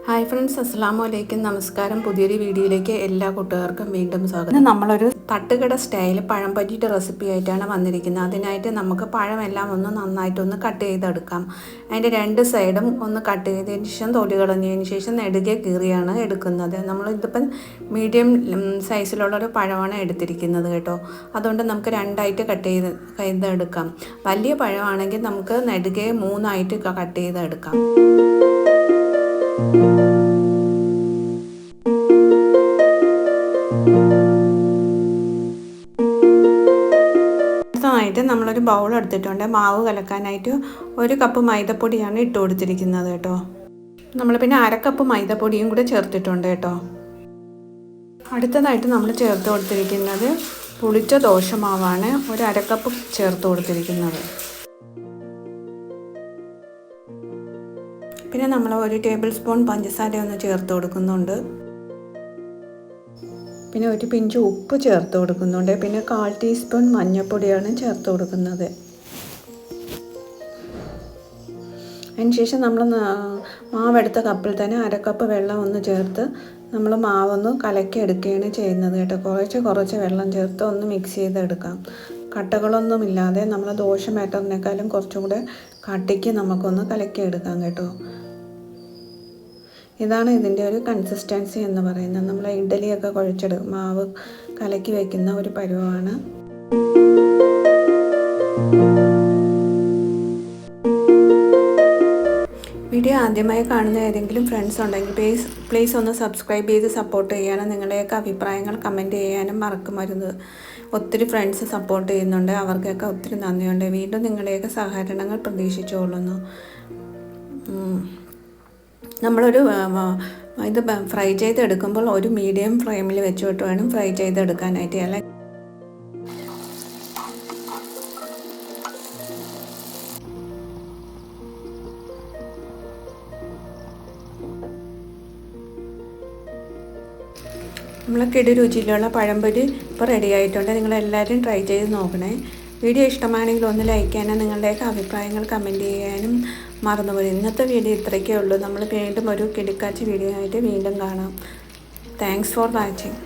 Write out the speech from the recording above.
Hi friends, അസ്സലാമു അലൈക്കും. നമസ്കാരം. പുതിയൊരു വീഡിയോയിലേക്ക് എല്ലാ കൂട്ടുകാർക്കും വീണ്ടും സ്വാഗതം. നമ്മളൊരു തട്ടുകട സ്റ്റൈൽ പഴം പറ്റിയിട്ട് റെസിപ്പി ആയിട്ടാണ് വന്നിരിക്കുന്നത്. അതിനായിട്ട് നമുക്ക് പഴമെല്ലാം ഒന്ന് നന്നായിട്ടൊന്ന് കട്ട് ചെയ്തെടുക്കാം. അതിൻ്റെ രണ്ട് സൈഡും ഒന്ന് കട്ട് ചെയ്തതിന് ശേഷം തൊലി കളഞ്ഞതിന് ശേഷം നെടുകെ കീറിയാണ് എടുക്കുന്നത്. നമ്മളിതിപ്പം മീഡിയം സൈസിലുള്ളൊരു പഴമാണ് എടുത്തിരിക്കുന്നത് കേട്ടോ. അതുകൊണ്ട് നമുക്ക് രണ്ടായിട്ട് കട്ട് ചെയ്തെടുക്കാം. വലിയ പഴമാണെങ്കിൽ നമുക്ക് നെടുകെ മൂന്നായിട്ട് കട്ട് ചെയ്തെടുക്കാം. ായിട്ട് നമ്മളൊരു ബൗൾ എടുത്തിട്ടുണ്ട്. മാവ് കലക്കാനായിട്ട് 1 കപ്പ് മൈദപ്പൊടിയാണ് ഇട്ട് കൊടുത്തിരിക്കുന്നത് കേട്ടോ. നമ്മൾ പിന്നെ 1/2 കപ്പ് മൈദപ്പൊടിയും കൂടെ ചേർത്തിട്ടുണ്ട് കേട്ടോ. അടുത്തതായിട്ട് നമ്മൾ ചേർത്ത് കൊടുത്തിരിക്കുന്നത് പുളിച്ച ദോശമാവാണ്. 1/2 കപ്പ് ചേർത്ത് കൊടുത്തിരിക്കുന്നത്. പിന്നെ നമ്മൾ 1 ടേബിൾ സ്പൂൺ പഞ്ചസാര ഒന്ന് ചേർത്ത് കൊടുക്കുന്നുണ്ട്. പിന്നെ 1 പിഞ്ച് ഉപ്പ് ചേർത്ത് കൊടുക്കുന്നുണ്ട്. പിന്നെ 1/4 ടീസ്പൂൺ മഞ്ഞൾപ്പൊടിയാണ് ചേർത്ത് കൊടുക്കുന്നത്. അതിനുശേഷം നമ്മൾ മാവെടുത്ത കപ്പിൽ തന്നെ 1/2 കപ്പ് വെള്ളം ഒന്ന് ചേർത്ത് നമ്മൾ മാവൊന്ന് കലക്കി എടുക്കുകയാണ് ചെയ്യുന്നത് കേട്ടോ. കുറച്ച് വെള്ളം ചേർത്ത് ഒന്ന് മിക്സ് ചെയ്തെടുക്കാം. കട്ടകളൊന്നുമില്ലാതെ നമ്മൾ ദോശ ബാറ്ററിനേക്കാളും കുറച്ചും കൂടെ കട്ടിക്ക് നമുക്കൊന്ന് കലക്കി എടുക്കാം കേട്ടോ. ഇതാണ് ഇതിൻ്റെ ഒരു കൺസിസ്റ്റൻസി എന്ന് പറയുന്നത്. നമ്മൾ ഇഡ്ഡലിയൊക്കെ കുഴച്ചെടുക്കും മാവ് കലക്കി വയ്ക്കുന്ന ഒരു പരുവമാണ്. വീഡിയോ ആദ്യമായി കാണുന്ന ഏതെങ്കിലും ഫ്രണ്ട്സ് ഉണ്ടെങ്കിൽ പ്ലീസ് ഒന്ന് സബ്സ്ക്രൈബ് ചെയ്ത് സപ്പോർട്ട് ചെയ്യാനും നിങ്ങളുടെയൊക്കെ അഭിപ്രായങ്ങൾ കമൻറ്റ് ചെയ്യാനും മറക്കരുത്. ഒത്തിരി ഫ്രണ്ട്സ് സപ്പോർട്ട് ചെയ്യുന്നുണ്ട്. അവർക്കൊക്കെ ഒത്തിരി നന്ദിയുണ്ട്. വീണ്ടും നിങ്ങളുടെയൊക്കെ സഹകരണങ്ങൾ പ്രതീക്ഷിച്ചുകൊള്ളുന്നു. നമ്മളൊരു ഇത് ഫ്രൈ ചെയ്തെടുക്കുമ്പോൾ ഒരു മീഡിയം ഫ്ലെയിമിൽ വെച്ചിട്ട് വേണം ഫ്രൈ ചെയ്തെടുക്കാനായിട്ട്. അല്ല നമ്മളൊക്കെ രുചിയിലുള്ള പഴംപൊരി ഇപ്പോൾ റെഡി ആയിട്ടുണ്ട്. നിങ്ങളെല്ലാവരും ട്രൈ ചെയ്ത് നോക്കണേ. വീഡിയോ ഇഷ്ടമാണെങ്കിൽ ഒന്ന് ലൈക്ക് ചെയ്യാനും നിങ്ങളുടെയൊക്കെ അഭിപ്രായങ്ങൾ കമൻറ്റ് ചെയ്യാനും മറന്നുപോയി. ഇന്നത്തെ വീഡിയോ ഇത്രയൊക്കെ ഉള്ളൂ. നമ്മൾ വീണ്ടും ഒരു കിടുക്കാച്ചി വീഡിയോ ആയിട്ട് വീണ്ടും കാണാം. Thanks for watching.